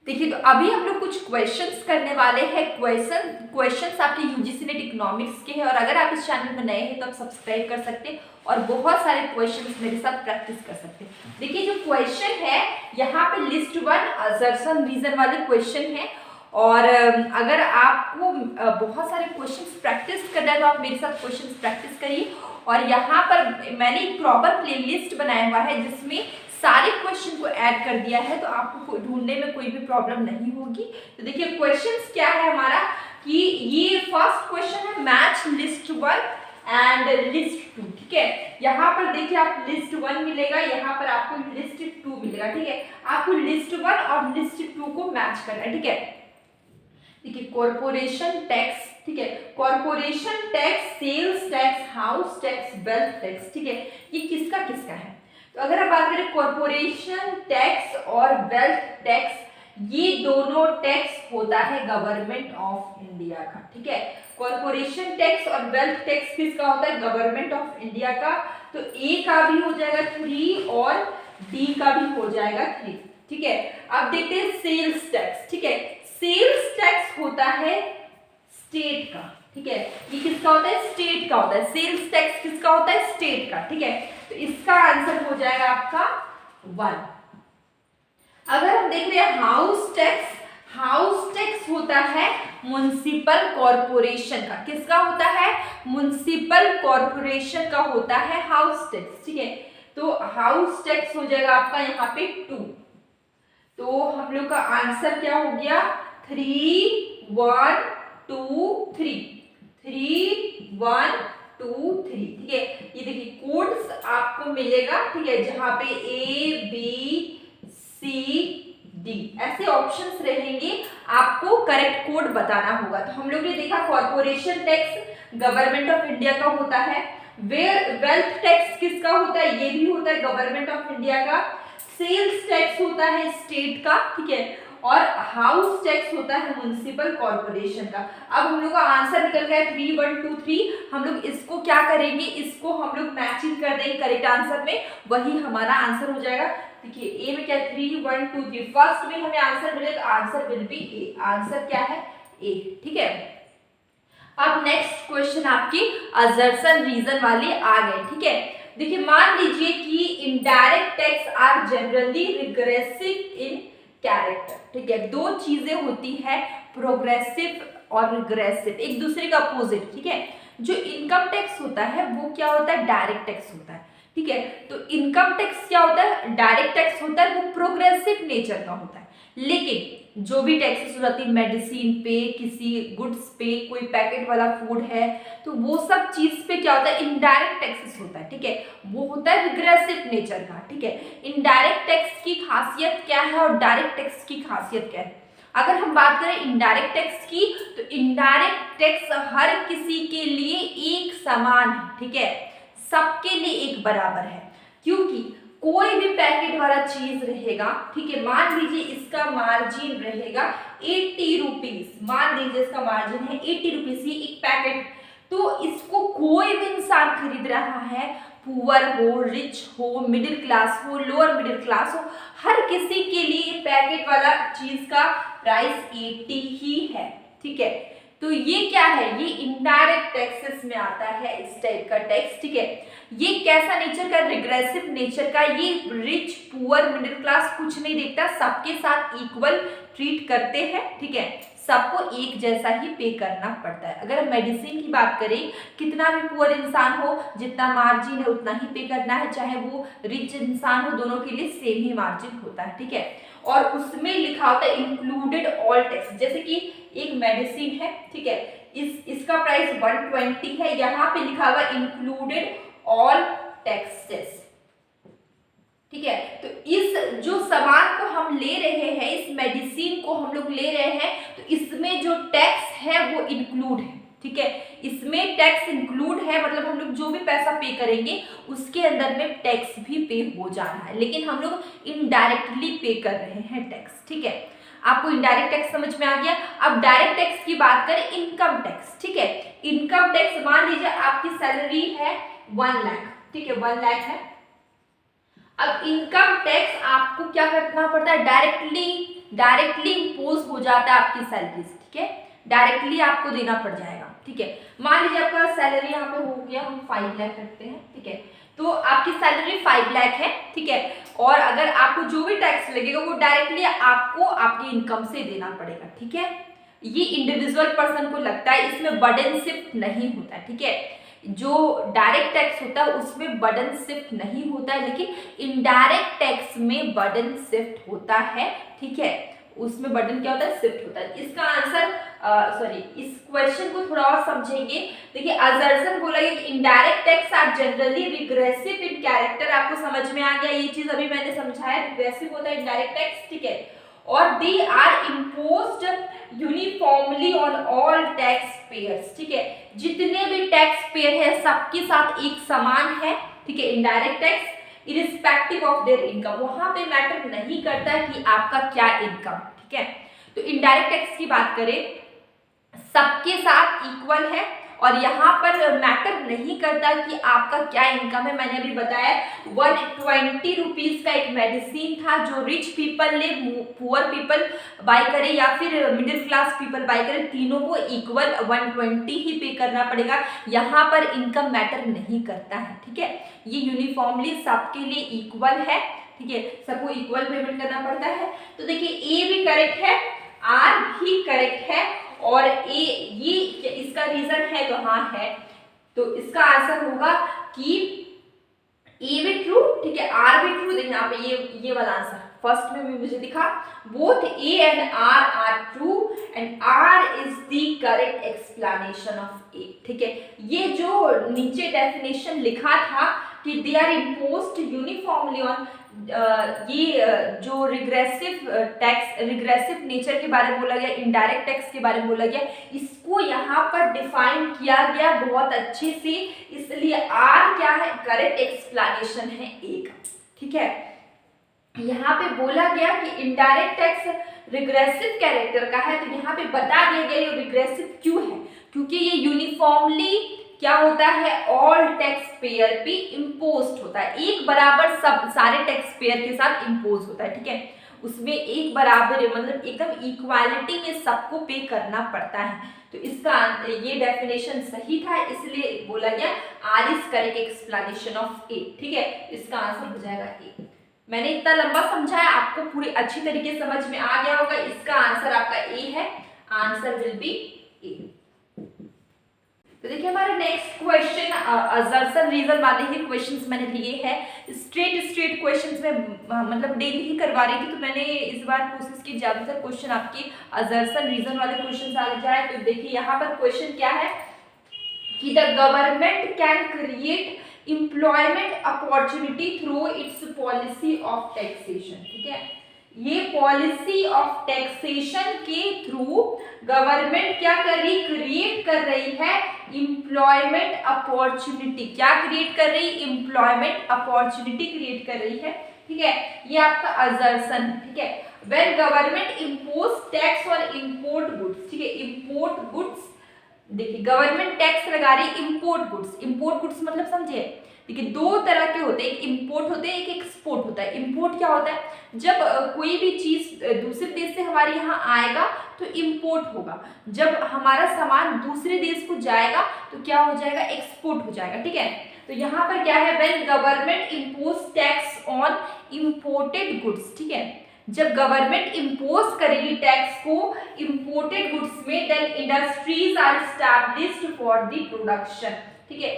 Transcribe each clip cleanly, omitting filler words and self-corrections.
देखिए, तो अभी हम लोग कुछ क्वेश्चंस करने वाले हैं। क्वेश्चंस आपके यूजीसी नेट इकोनॉमिक्स के हैं, और अगर आप इस चैनल में नए हैं तो आप सब्सक्राइब कर सकते हैं और बहुत सारे क्वेश्चंस मेरे साथ प्रैक्टिस कर सकते हैं। देखिए, जो क्वेश्चन है यहाँ पे लिस्ट वन असर्शन रीजन वाले क्वेश्चन है, और अगर आपको बहुत सारे क्वेश्चंस प्रैक्टिस करना है तो आप मेरे साथ क्वेश्चंस प्रैक्टिस करिए। और यहाँ पर मैंने एक प्रॉपर प्लेलिस्ट बनाया हुआ है जिसमें सारे क्वेश्चन को ऐड कर दिया है, तो आपको ढूंढने में कोई भी प्रॉब्लम नहीं होगी। तो देखिए, क्वेश्चंस क्या है हमारा कि ये फर्स्ट क्वेश्चन है match list one and list two. ठीक है, यहाँ पर देखिए आप लिस्ट वन मिलेगा, यहाँ पर आपको लिस्ट टू मिलेगा। ठीक है, आपको लिस्ट वन और लिस्ट टू को मैच करना है। ठीक है, देखिए कॉर्पोरेशन टैक्स, ठीक है, corporation tax, sales tax, house tax, wealth tax. ठीक है, ये किसका किसका है? तो अगर हम बात करें कॉर्पोरेशन टैक्स और वेल्थ टैक्स, ये दोनों टैक्स होता है गवर्नमेंट ऑफ इंडिया का। ठीक है, कॉर्पोरेशन टैक्स और वेल्थ टैक्स किसका होता है? गवर्नमेंट ऑफ इंडिया का। तो ए का भी हो जाएगा 3 और डी का भी हो जाएगा 3। ठीक है, अब देखते हैं सेल्स टैक्स। ठीक है, सेल्स टैक्स होता है स्टेट का। ठीक है, ये किसका होता है? स्टेट का होता है। सेल्स टैक्स किसका होता है? स्टेट का। ठीक है, तो इसका आंसर हो जाएगा आपका 1। अगर हम देख रहे हैं हाउस टैक्स, हाउस टैक्स होता है म्युनिसिपल कॉर्पोरेशन का। किसका होता है? म्युनिसिपल कॉर्पोरेशन का होता है हाउस टैक्स। ठीक है, तो हाउस टैक्स हो जाएगा आपका यहाँ पे 2। तो हम लोग का आंसर क्या हो गया? 3 1 2 3, 3 1 2 3। ठीक है, ये देखिए कोड्स आपको मिलेगा। ठीक है, जहां पे A B C D ऐसे ऑप्शंस रहेंगे, आपको करेक्ट कोड बताना होगा। तो हम लोग ने देखा corporation tax government of India का होता है, वेल्थ टैक्स किसका होता है? ये भी होता है गवर्नमेंट ऑफ इंडिया का। सेल्स टैक्स होता है स्टेट का। ठीक है, और हाउस टैक्स होता है म्युनिसिपल कॉर्पोरेशन का। अब हम लोग का आंसर निकल गया 3 1 2 3। हम लोग इसको क्या करेंगे? इसको हम लोग मैचिंग कर देंगे करेक्ट आंसर में, वही हमारा आंसर हो जाएगा। देखिए ए में क्या 3 1 2 3, फर्स्ट में हमें आंसर मिले तो answer will be A. Answer क्या है? ए। ठीक है, अब नेक्स्ट क्वेश्चन आपकी असर्शन रीजन वाले आ गए। ठीक है, देखिए मान लीजिए कि indirect tax are generally regressive in character. ठीक है, दो चीजें होती है प्रोग्रेसिव और रिग्रेसिव, एक दूसरे का अपोजिट। ठीक है, जो इनकम टैक्स होता है वो क्या होता है? डायरेक्ट टैक्स होता है। ठीक है, तो इनकम टैक्स क्या होता है? डायरेक्ट टैक्स होता है, वो प्रोग्रेसिव नेचर का होता है। लेकिन जो भी टैक्सेस हो जाती है, मेडिसिन पे, किसी गुड्स पे, कोई पैकेट वाला फूड है, तो वो सब चीज पे क्या होता है? इनडायरेक्ट टैक्सेस होता है। ठीक है, वो होता है रिग्रेसिव नेचर का। ठीक है, इनडायरेक्ट टैक्स की खासियत क्या है और डायरेक्ट टैक्स की खासियत क्या है? अगर हम बात करें इनडायरेक्ट टैक्स की, तो इनडायरेक्ट टैक्स हर किसी के लिए एक समान है। ठीक है, सबके लिए एक बराबर है, क्योंकि कोई भी पैकेट वाला चीज रहेगा। ठीक है, मान लीजिए इसका मार्जिन रहेगा 80 रुपीज, मान लीजिए इसका मार्जिन है 80 रुपीज, ये एक पैकेट, तो इसको कोई भी इंसान खरीद रहा है, पुअर हो, रिच हो, मिडिल क्लास हो, लोअर मिडिल क्लास हो, हर किसी के लिए पैकेट वाला चीज का प्राइस 80 ही है। ठीक है, तो ये क्या है? ये इनडायरेक्ट टैक्सेस में आता है इस टाइप का टैक्स। ठीक है, ये कैसा नेचर का? रिग्रेसिव नेचर का। ये रिच पुअर मिडिल क्लास कुछ नहीं देखता, सबके साथ इक्वल ट्रीट करते हैं। ठीक है, सबको एक जैसा ही पे करना पड़ता है। अगर मेडिसिन की बात करें, कितना भी पुअर इंसान हो, जितना मार्जिन है उतना ही पे करना है, चाहे वो रिच इंसान हो, दोनों के लिए सेम ही मार्जिन होता है। ठीक है, और उसमें लिखा होता है इंक्लूडेड ऑल टैक्स। जैसे कि एक मेडिसिन है, ठीक है, इसका प्राइस 120 है, यहाँ पे लिखा हुआ इंक्लूडेड ऑल टैक्सेस। ठीक है, तो इस जो सामान को हम ले रहे हैं, इस मेडिसिन को हम लोग ले रहे हैं, तो इसमें जो टैक्स है वो इंक्लूड है। ठीक है, इसमें टैक्स इंक्लूड है, मतलब हम लोग जो भी पैसा पे करेंगे उसके अंदर में टैक्स भी पे हो जाना है, लेकिन हम लोग इनडायरेक्टली पे कर रहे हैं टैक्स। ठीक है, आपको इनडायरेक्ट टैक्स समझ में आ गया। अब डायरेक्ट टैक्स की बात करें, इनकम टैक्स। ठीक है, इनकम टैक्स मान लीजिए आपकी सैलरी है 1 लाख। ठीक है, 1 लाख है। अब इनकम टैक्स आपको क्या करना पड़ता है? डायरेक्टली डायरेक्टली इम्पोज हो जाता है आपकी सैलरी से, ठीक है, डायरेक्टली आपको देना पड़ जाएगा, ठीक है। मान लीजिए आपका सैलरी यहाँ पे हो गया, हम 5 लाख रखते हैं, ठीक है, तो आपकी सैलरी 5 लाख है, ठीक है, और अगर आपको जो भी टैक्स लगेगा वो डायरेक्टली आपको आपकी इनकम से देना पड़ेगा, ठीक है। ये इंडिविजुअल पर्सन को लगता है, इसमें बर्डन शिफ्ट नहीं होता है, ठीक है। जो डायरेक्ट टैक्स होता है उसमें बर्डन शिफ्ट नहीं होता है, लेकिन इनडायरेक्ट टैक्स में बर्डन शिफ्ट होता है, ठीक है, उसमें बर्डन क्या होता है, शिफ्ट होता है। इसका आंसर इस क्वेश्चन को थोड़ा और समझेंगे। देखिए असर्शन बोला गया कि indirect tax are generally regressive in character, आपको समझ में आ गया ये चीज, अभी मैंने समझाया, रिग्रेसिव होता है इनडायरेक्ट टैक्स, ठीक है, और they are imposed uniformly on all tax payers, ठीक है, जितने भी टैक्स पेयर है सबके साथ एक समान है, ठीक है, indirect tax irrespective of their income, वहां पे मैटर नहीं करता कि आपका क्या इनकम, ठीक है। तो इनडायरेक्ट टैक्स की बात करें, सबके साथ इक्वल है, और यहाँ पर मैटर नहीं करता कि आपका क्या इनकम है। मैंने अभी बताया 120 रुपीज का एक मेडिसिन था जो रिच पीपल ले, पुअर पीपल बाय करे या फिर मिडिल क्लास पीपल बाय करे, तीनों को इक्वल 120 ही पे करना पड़ेगा। यहाँ पर इनकम मैटर नहीं करता है, ठीक है, ये यूनिफॉर्मली सबके लिए इक्वल है, ठीक है, सबको इक्वल पेमेंट करना पड़ता है। तो देखिए ए भी करेक्ट है, आर भी करेक्ट है, और ये इसका रीजन है तो हाँ है, तो इसका आंसर होगा कि ए भी ट्रू, ठीक है, आर भी ट्रू। देखिए यहाँ पे ये वाला आंसर फर्स्ट में भी मुझे दिखा, both A and R true and R is the correct explanation of A, ठीक है। ये जो नीचे डेफिनेशन लिखा था कि they are imposed uniformly on, ये जो रिग्रेसिव टैक्स, रिग्रेसिव नेचर के बारे में बोला गया, इनडायरेक्ट टैक्स के बारे में बोला गया, इसको यहाँ पर डिफाइन किया गया बहुत अच्छे से, इसलिए आर क्या है, करेक्ट एक्सप्लेनेशन है ए का, ठीक है। यहाँ पे बोला गया कि इनडायरेक्ट टैक्स रिग्रेसिव कैरेक्टर का है, तो यहाँ पे बता दिया गया ये रिग्रेसिव क्यों है, क्योंकि ये यूनिफॉर्मली क्या होता है, ऑल टैक्स पेयर पे इम्पोज्ड होता है, एक बराबर सब सारे टैक्स पेयर के साथ इम्पोज होता है, ठीक है, उसमें एक बराबर मतलब एकदम इक्वालिटी में सबको पे करना पड़ता है। तो इसका ये डेफिनेशन सही था, इसलिए बोला गया R is correct explanation of A, ठीक है, इसका आंसर हो जाएगा ए। मैंने इतना लंबा समझाया, आपको पूरी अच्छी तरीके से समझ में आ गया होगा, इसका आंसर आपका ए है, आंसर विल बी ए। तो देखिए हमारे नेक्स्ट क्वेश्चन असर्शन रीजन वाले ही क्वेश्चंस मैंने लिए हैं, स्ट्रेट क्वेश्चंस में मतलब डेली ही करवा रही थी, तो मैंने इस बार कोशिश की ज्यादातर क्वेश्चन आपके असर्शन रीजन वाले क्वेश्चन आ जाए। तो देखिए यहाँ पर क्वेश्चन क्या है कि the government can create employment opportunity through it's policy of taxation, ठीक है, ये पॉलिसी ऑफ टैक्सेशन के थ्रू गवर्नमेंट क्या कर रही, क्रिएट कर रही है एम्प्लॉयमेंट अपॉर्चुनिटी, क्या क्रिएट कर रही, एम्प्लॉयमेंट अपॉर्चुनिटी क्रिएट कर रही है, ठीक है, ये आपका असर्शन, ठीक है। When government impose tax on import goods, ठीक है, इंपोर्ट गुड्स, देखिए गवर्नमेंट टैक्स लगा रही इंपोर्ट गुड्स, इंपोर्ट गुड्स मतलब समझे, देखिए दो तरह के होते हैं, एक इंपोर्ट होते हैं, एक एक्सपोर्ट होता है। इंपोर्ट क्या होता है, जब कोई भी चीज दूसरे देश से हमारे यहाँ आएगा तो इंपोर्ट होगा, जब हमारा सामान दूसरे देश को जाएगा तो क्या हो जाएगा, एक्सपोर्ट हो जाएगा, ठीक है। तो यहाँ पर क्या है, when government impose tax on imported goods, ठीक है, जब गवर्नमेंट इम्पोज करेगी टैक्स को इंपोर्टेड गुड्स में, then industries are established for the production, ठीक है,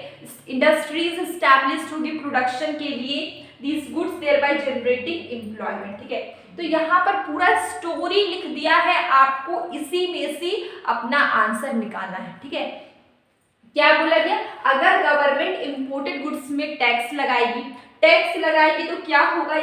इंडस्ट्रीज एस्टैब्लिश्ड होगी प्रोडक्शन के लिए, these goods thereby generating employment, ठीक है। तो यहाँ पर पूरा स्टोरी लिख दिया है, आपको इसी में से अपना आंसर निकालना है, ठीक है। क्या बोला गया, अगर गवर्नमेंट इंपोर्टेड गुड्स में टैक्स लगाएगी तो क्या होगा,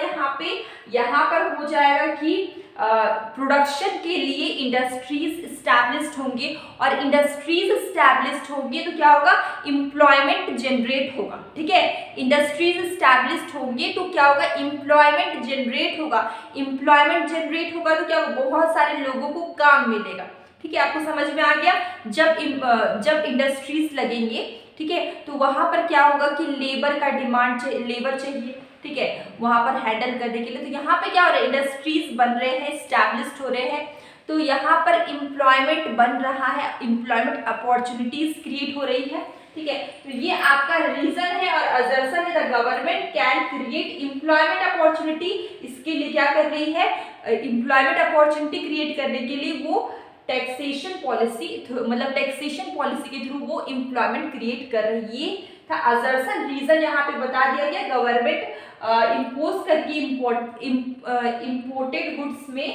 यहाँ पर हो जाएगा कि प्रोडक्शन के लिए इंडस्ट्रीज एस्टैब्लिश्ड होंगे, और इंडस्ट्रीज एस्टैब्लिश्ड होंगे तो क्या होगा, एम्प्लॉयमेंट जनरेट होगा, ठीक है, इंडस्ट्रीज एस्टैब्लिश्ड होंगे तो क्या होगा, एम्प्लॉयमेंट जनरेट होगा, एम्प्लॉयमेंट जनरेट होगा तो क्या होगा, बहुत सारे लोगों को काम मिलेगा, ठीक है, आपको समझ में आ गया। जब इंडस्ट्रीज लगेंगे, ठीक है, तो वहां पर क्या होगा कि लेबर का डिमांड, लेबर चाहिए, ठीक है, वहां पर हैंडल करने के लिए। तो यहाँ पे क्या हो रहा है, इंडस्ट्रीज बन रहे हैं, स्टैब्लिश्ड हो रहे हैं, तो यहाँ पर एम्प्लॉयमेंट बन रहा है, एम्प्लॉयमेंट अपॉर्चुनिटीज क्रिएट हो रही है, ठीक है। तो ये आपका रीजन है और असर्शन है, the government can create employment opportunity. इसके लिए क्या कर रही है, एम्प्लॉयमेंट अपॉर्चुनिटी क्रिएट करने के लिए वो टैक्सेशन पॉलिसी, मतलब टैक्सेशन पॉलिसी के थ्रू वो एम्प्लॉयमेंट क्रिएट कर रही है। ये था असर्शन। रीजन यहाँ पे बता दिया गया, गवर्नमेंट इम्पोज करके इम्पोर्टेड गुड्स में,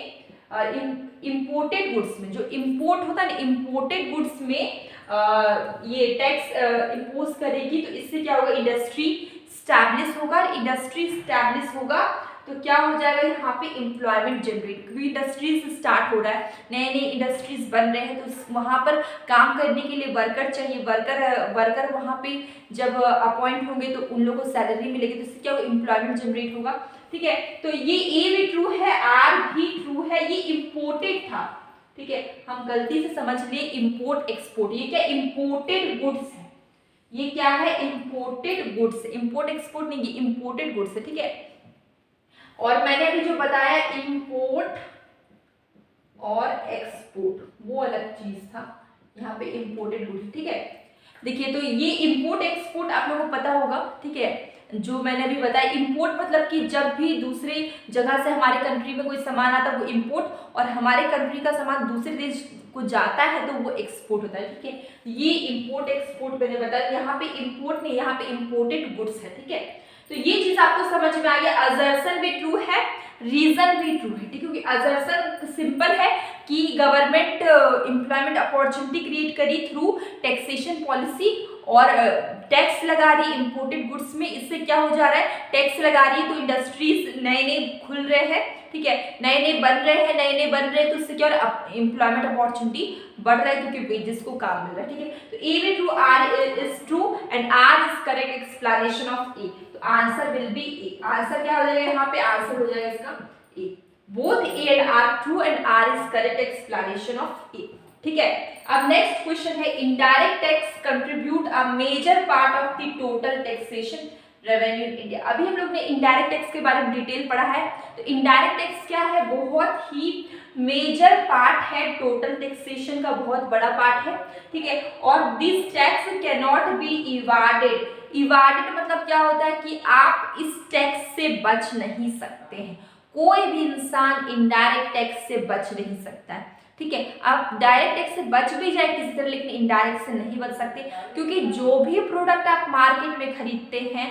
इम्पोर्टेड गुड्स में जो इम्पोर्ट होता है ना, इम्पोर्टेड गुड्स में ये टैक्स इम्पोज करेगी। तो इससे क्या होगा, इंडस्ट्री स्टैब्लिश होगा, इंडस्ट्री स्टैब्लिश होगा तो क्या हो जाएगा, यहाँ पे एम्प्लॉयमेंट जनरेट, क्योंकि इंडस्ट्रीज स्टार्ट हो रहा है, नए नए इंडस्ट्रीज बन रहे हैं, तो वहाँ पर काम करने के लिए वर्कर चाहिए, वर्कर वहाँ पे जब अपॉइंट होंगे तो उन लोगों को सैलरी मिलेगी, तो इससे क्या होगा, एम्प्लॉयमेंट जनरेट होगा, ठीक है। तो ये ए भी ट्रू है, आर भी ट्रू है, ये इम्पोर्टेड था, ठीक है, हम गलती से समझ लिए इम्पोर्ट एक्सपोर्ट, ये क्या इम्पोर्टेड गुड्स है, ये क्या है इम्पोर्टेड गुड्स, इम्पोर्ट एक्सपोर्ट नहीं, ये इम्पोर्टेड गुड्स है, ठीक है। और मैंने अभी जो बताया इम्पोर्ट और एक्सपोर्ट वो अलग चीज था, यहाँ पे इम्पोर्टेड गुड्स, ठीक है। देखिए तो ये इम्पोर्ट एक्सपोर्ट आप लोगों को पता होगा, ठीक है, जो मैंने अभी बताया इम्पोर्ट मतलब कि जब भी दूसरी जगह से हमारे कंट्री में कोई सामान आता है वो इम्पोर्ट, और हमारे कंट्री का सामान दूसरे देश को जाता है तो वो एक्सपोर्ट होता है, ठीक है। ये इम्पोर्ट एक्सपोर्ट मैंने बताया, यहाँ पे इम्पोर्ट नहीं, यहाँ पे इम्पोर्टेड गुड्स है, ठीक है। तो ये चीज आपको समझ में आ गया, असर्शन भी ट्रू है, रीजन भी ट्रू है, ठीक है, क्योंकि असर्शन सिंपल है कि गवर्नमेंट एम्प्लॉयमेंट अपॉर्चुनिटी क्रिएट करी थ्रू टैक्सेशन पॉलिसी, और टैक्स लगा रही इम्पोर्टेड गुड्स में, इससे क्या हो जा रहा है, टैक्स लगा रही है तो इंडस्ट्रीज नए नए खुल रहे हैं, ठीक है, नए नए बन रहे हैं, तो इससे क्या हो रहा है, एम्प्लॉयमेंट अपॉर्चुनिटी बढ़ रहा है क्योंकि वेजेस को काम मिल रहा है, ठीक है। तो ए भी true, R is true and R is correct explanation of A. तो answer will be A, answer क्या हो जाएगा, यहाँ पे आंसर हो जाएगा इसका A, both A and R true and R is correct explanation of A, ठीक है। अब नेक्स्ट क्वेश्चन है, indirect tax contribute a major part of the total taxation revenue in India. अभी हम लोग ने इनडायरेक्ट टैक्स के बारे में डिटेल पढ़ा है, तो इनडायरेक्ट टैक्स क्या है, बहुत ही मेजर पार्ट है, टोटल टैक्सेशन का बहुत बड़ा पार्ट है, ठीक है। और this tax can not be evaded, evaded मतलब क्या होता है कि आप इस टैक्स से बच नहीं सकते हैं, कोई भी इंसान इनडायरेक्ट टैक्स से बच नहीं सकता है, ठीक है। आप डायरेक्ट टैक्स से बच भी जाए किसी तरह, लेकिन इनडायरेक्ट से नहीं बच सकते, क्योंकि जो भी प्रोडक्ट आप मार्केट में खरीदते हैं,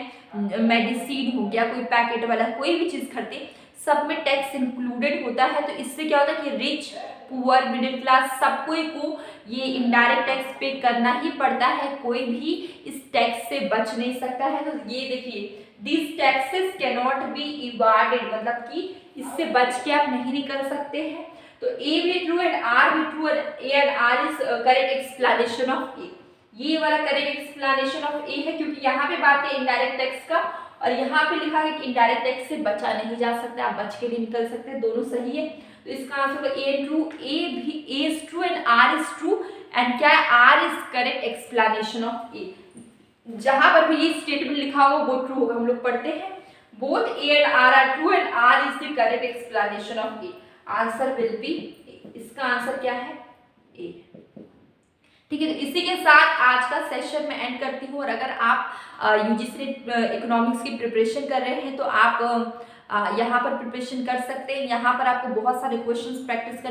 मेडिसिन हो गया, कोई पैकेट वाला कोई भी चीज खरीदते, सब में टैक्स इंक्लूडेड होता है। तो इससे क्या होता है कि रिच, पुअर, मिडिल क्लास सब कोई को ये इनडायरेक्ट टैक्स पे करना ही पड़ता है, कोई भी इस टैक्स से बच नहीं सकता है। तो ये देखिए, this taxes can not be evaded, मतलब कि इससे बच के आप नहीं निकल सकते हैं। तो ए भी ट्रू एंड आर भी true, A and R is correct explanation of A, ये वाला करेक्ट एक्सप्लेनेशन ऑफ ए है, क्योंकि यहाँ पे बात है इनडायरेक्ट टैक्स का, और यहाँ पे लिखा है कि इनडायरेक्ट टैक्स से बचा नहीं जा सकता, आप बच के नहीं निकल सकते, दोनों सही है। तो इसका आंसर होगा ए ट्रू, ए भी A is true and R is true, and क्या है, R is correct explanation of A. जहां पर भी ये स्टेटमेंट लिखा हो वो ट्रू होगा, हम लोग पढ़ते हैं both A and R are true and R is the correct explanation of A, answer will be A. इसका आंसर क्या है, ए, ठीक है। तो इसी के साथ आज का सेशन मैं एंड करती हूँ, और अगर आप यूजीसी इकोनॉमिक्स की प्रिपरेशन कर रहे हैं तो आप यहाँ पर प्रिपरेशन कर सकते हैं। यहाँ पर आपको बहुत सारे क्वेश्चंस प्रैक्टिस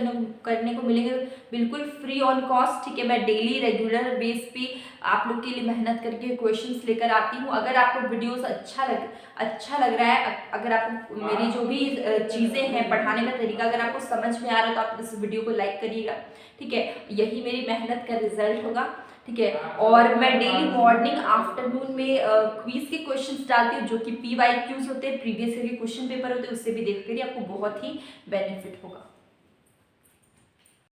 करने को मिलेंगे, बिल्कुल फ्री ऑन कॉस्ट, ठीक है। मैं डेली रेगुलर बेस पे आप लोग के लिए मेहनत करके क्वेश्चंस लेकर आती हूँ। अगर आपको वीडियोस अच्छा लग रहा है, अगर आपको मेरी जो भी चीज़ें हैं, पढ़ाने का तरीका अगर आपको समझ में आ रहा है, तो आप इस वीडियो को लाइक करिएगा, ठीक है। यही मेरी मेहनत का रिजल्ट होगा, ठीक है। और मैं डेली मॉर्निंग आफ्टरनून में क्विज के क्वेश्चंस डालती हूँ, जो कि PYQs होते हैं, प्रीवियस ईयर के क्वेश्चन पेपर होते हैं, उससे भी देख कर आपको बहुत ही बेनिफिट होगा।